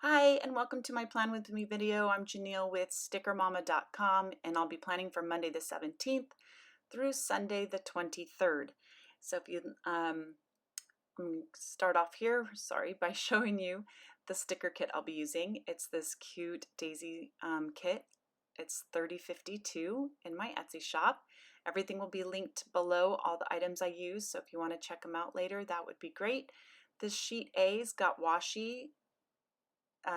Hi, and welcome to my Plan With Me video. I'm Janelle with stickermama.com, and I'll be planning for Monday the 17th through Sunday the 23rd. So if you start off here, by showing you the sticker kit I'll be using. It's this cute daisy kit. It's $30.52 in my Etsy shop. Everything will be linked below, all the items I use, so if you want to check them out later, that would be great. This sheet A's got washi,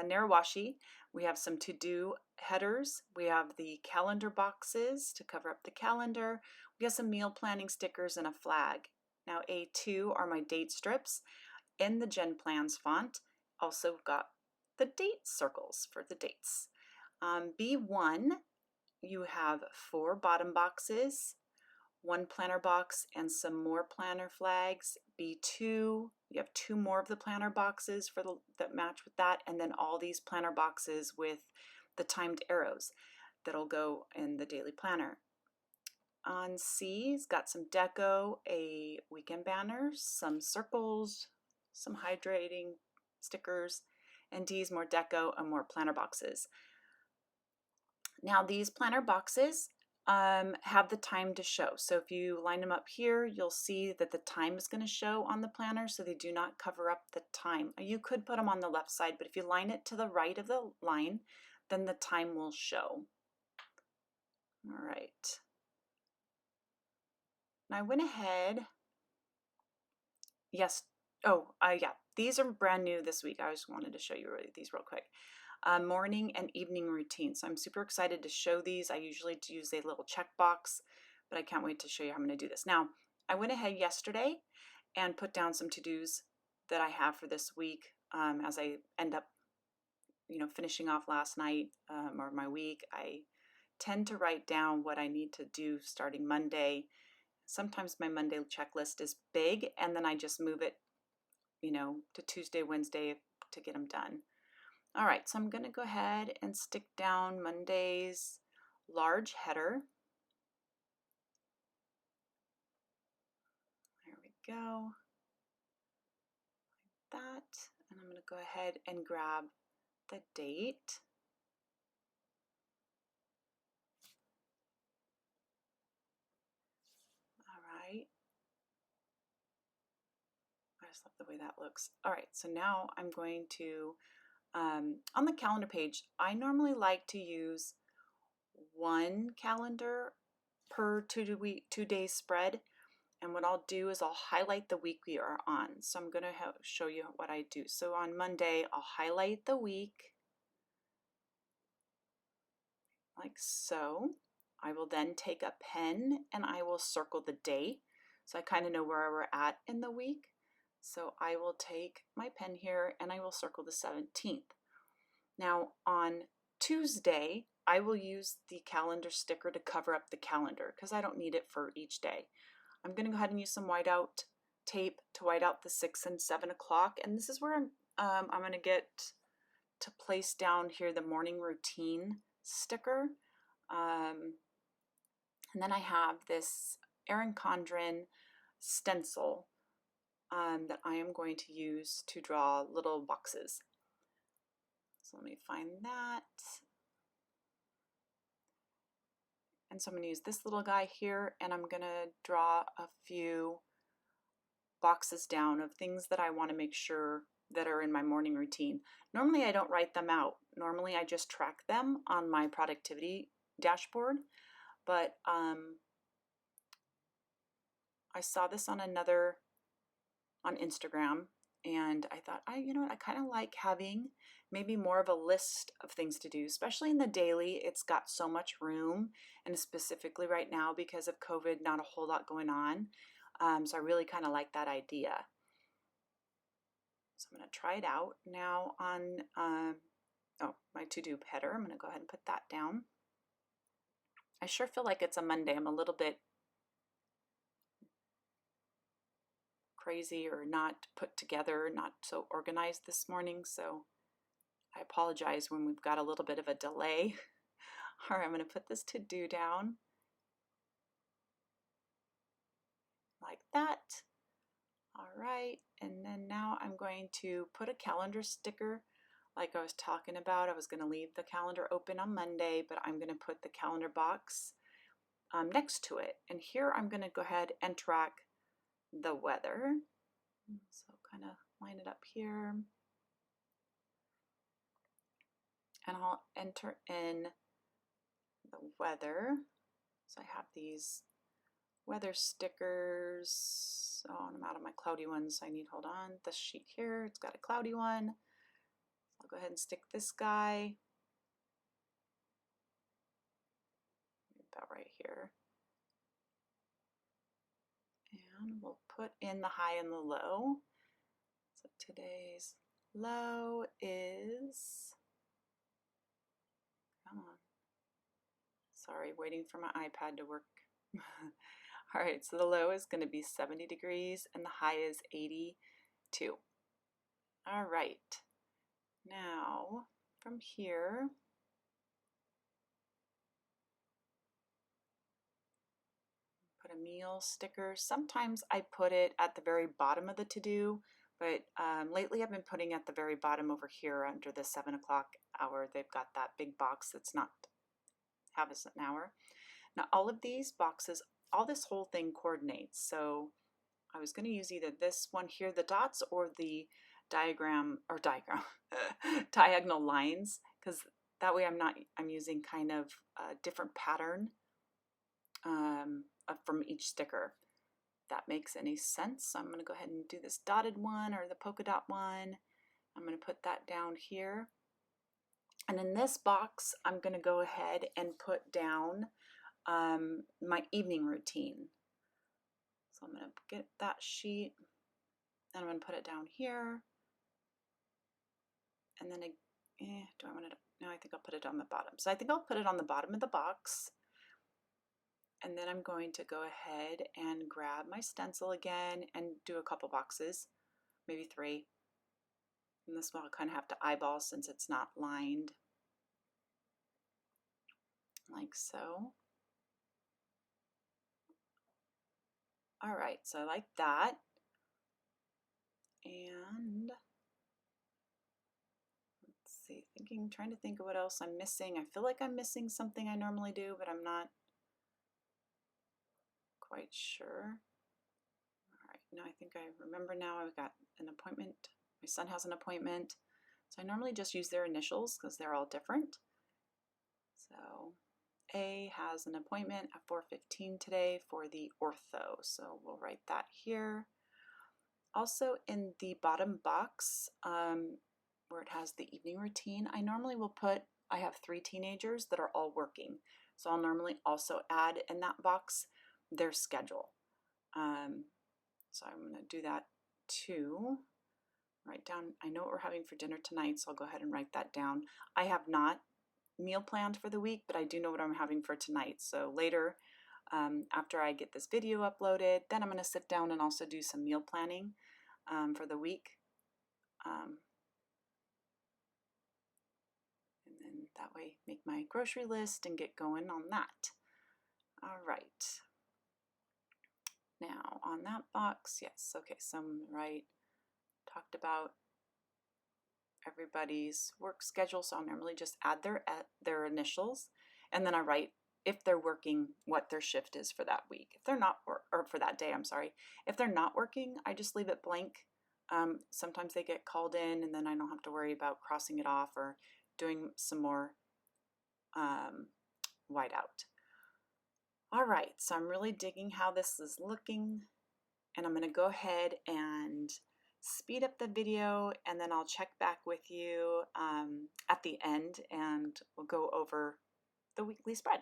narrow washi. We have some to-do headers. We have the calendar boxes to cover up the calendar. We have some meal planning stickers and a flag. Now A2 are my date strips in the Gen Plans font. Also got the date circles for the dates. B1, you have 4 bottom boxes, 1 planner box, and some more planner flags. B2, you have 2 more of the planner boxes that match with that, and then all these planner boxes with the timed arrows that'll go in the daily planner. On C's, got some deco, a weekend banner, some circles, some hydrating stickers, and D's more deco and more planner boxes. Now these planner boxes have the time to show. So if you line them up here, you'll see that the time is going to show on the planner, so they do not cover up the time. You could put them on the left side, but if you line it to the right of the line, then the time will show. All right. And I went ahead. Yes. Oh, yeah. These are brand new this week. I just wanted to show you these real quick. Morning and evening routine. So I'm super excited to show these. I usually use a little checkbox, but I can't wait to show you how I'm going to do this. Now, I went ahead yesterday and put down some to-dos that I have for this week as I end up, finishing off last night or my week. I tend to write down what I need to do starting Monday. Sometimes my Monday checklist is big, and then I just move it, to Tuesday, Wednesday to get them done. All right, so I'm going to go ahead and stick down Monday's large header. There we go, like that. And I'm going to go ahead and grab the date. All right. I just love the way that looks. All right, so now I'm going to, on the calendar page, I normally like to use one calendar per 2-day spread. And what I'll do is I'll highlight the week we are on. So I'm going to show you what I do. So on Monday, I'll highlight the week like so. I will then take a pen and I will circle the day. So I kind of know where we're at in the week. So I will take my pen here and I will circle the 17th. Now on Tuesday, I will use the calendar sticker to cover up the calendar because I don't need it for each day. I'm going to go ahead and use some whiteout tape to white out the 6 and 7 o'clock. And this is where I'm going to get to place down here the morning routine sticker. And then I have this Erin Condren stencil that I am going to use to draw little boxes. So let me find that. And so I'm going to use this little guy here, and I'm going to draw a few boxes down of things that I want to make sure that are in my morning routine. Normally I don't write them out. Normally I just track them on my productivity dashboard, but I saw this on Instagram, and I thought, I kind of like having maybe more of a list of things to do, especially in the daily. It's got so much room, and specifically right now because of COVID, not a whole lot going on. So I really kind of like that idea. So I'm going to try it out now on my to-do header. I'm going to go ahead and put that down. I sure feel like it's a Monday. I'm a little bit crazy or not put together, not so organized this morning, so I apologize when we've got a little bit of a delay. All right, I'm going to put this to-do down like that. All right, and then now I'm going to put a calendar sticker like I was talking about, I was going to leave the calendar open on Monday, but I'm going to put the calendar box next to it. And here I'm going to go ahead and track the weather. So kind of line it up here. And I'll enter in the weather. So I have these weather stickers. Oh, and I'm out of my cloudy ones, so I need, hold on, this sheet here, it's got a cloudy one. I'll go ahead and stick this guy about right here. And we'll put in the high and the low. So today's low is, come on, sorry, waiting for my iPad to work. All right, so the low is going to be 70 degrees and the high is 82. All right, now from here, put a meal sticker. Sometimes I put it at the very bottom of the to-do, but lately I've been putting at the very bottom over here under the 7 o'clock hour. They've got that big box that's not half as an hour. Now all of these boxes, all this whole thing coordinates. So I was going to use either this one here, the dots, or the diagonal lines, because that way I'm using kind of a different pattern from each sticker. If that makes any sense. So I'm going to go ahead and do this dotted one or the polka dot one. I'm going to put that down here. And in this box, I'm going to go ahead and put down my evening routine. So I'm going to get that sheet and I'm going to put it down here. And then, do I want it? No, I think I'll put it on the bottom. So I think I'll put it on the bottom of the box. And then I'm going to go ahead and grab my stencil again and do a couple boxes, maybe 3. And this one I'll kind of have to eyeball since it's not lined, like so. All right, so I like that. And let's see, trying to think of what else I'm missing. I feel like I'm missing something I normally do, but I'm not quite sure. All right, now I think I remember now. I've got an appointment. My son has an appointment. So I normally just use their initials because they're all different. So A has an appointment at 4:15 today for the ortho. So we'll write that here. Also in the bottom box where it has the evening routine, I normally will put, I have 3 teenagers that are all working. So I'll normally also add in that box their schedule. So I'm going to do that too. Write down, I know what we're having for dinner tonight, so I'll go ahead and write that down. I have not meal planned for the week, but I do know what I'm having for tonight. So later, after I get this video uploaded, then I'm going to sit down and also do some meal planning for the week. And then that way make my grocery list and get going on that. All right. Now on that box, yes, okay, so I'm right. Talked about everybody's work schedule, so I'll normally just add their initials, and then I write if they're working what their shift is for that week. If they're not, or for that day, I'm sorry. If they're not working, I just leave it blank. Sometimes they get called in, and then I don't have to worry about crossing it off or doing some more whiteout. All right, so I'm really digging how this is looking, and I'm going to go ahead and speed up the video, and then I'll check back with you at the end and we'll go over the weekly spread.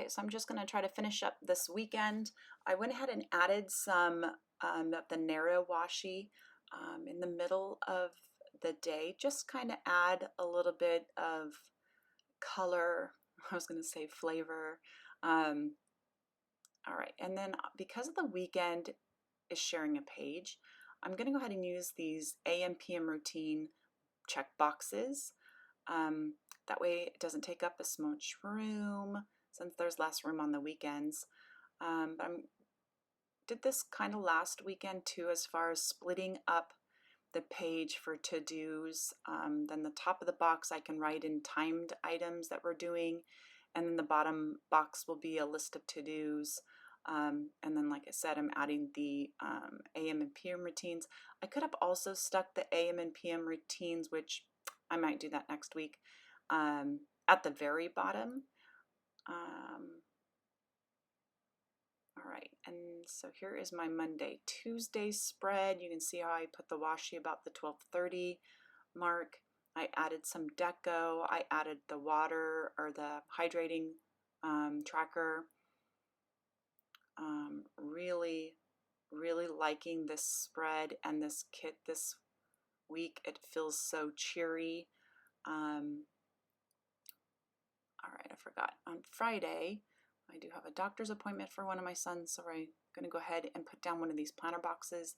Okay, so I'm just going to try to finish up this weekend. I went ahead and added some of the narrow washi in the middle of the day, just kind of add a little bit of color. I was going to say flavor. All right, and then because of the weekend is sharing a page, I'm going to go ahead and use these AM PM routine check boxes. That way it doesn't take up as much room since there's less room on the weekends. But I did this kind of last weekend too, as far as splitting up the page for to-dos. Then the top of the box I can write in timed items that we're doing, and then the bottom box will be a list of to-dos. And then, like I said, I'm adding the AM and PM routines. I could have also stuck the AM and PM routines, which I might do that next week, at the very bottom. All right, and so here is my Monday, Tuesday spread. You can see how I put the washi about the 12:30 mark. I added some deco. I added the water or the hydrating tracker. Really, really liking this spread and this kit this week. It feels so cheery. All right, I forgot. On Friday, I do have a doctor's appointment for one of my sons, so I'm going to go ahead and put down one of these planner boxes.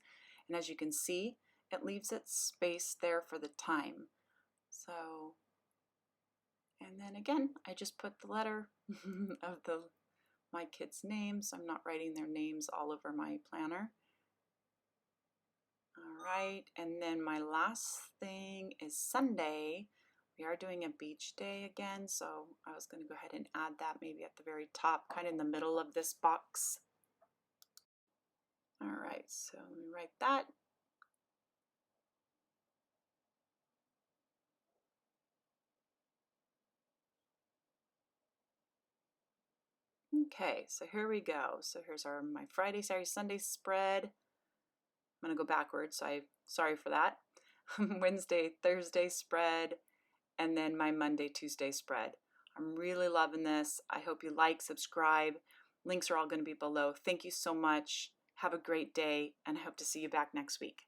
And as you can see, it leaves it space there for the time. So, and then again, I just put the letter of my kids' names. So I'm not writing their names all over my planner. All right, and then my last thing is Sunday. We are doing a beach day again, so I was going to go ahead and add that maybe at the very top, kind of in the middle of this box. All right, so let me write that. Okay, so here we go. So here's my Friday, Saturday, Sunday spread. I'm going to go backwards, so I'm sorry for that. Wednesday, Thursday spread, and then my Monday, Tuesday spread. I'm really loving this. I hope you like, subscribe. Links are all going to be below. Thank you so much. Have a great day, and I hope to see you back next week.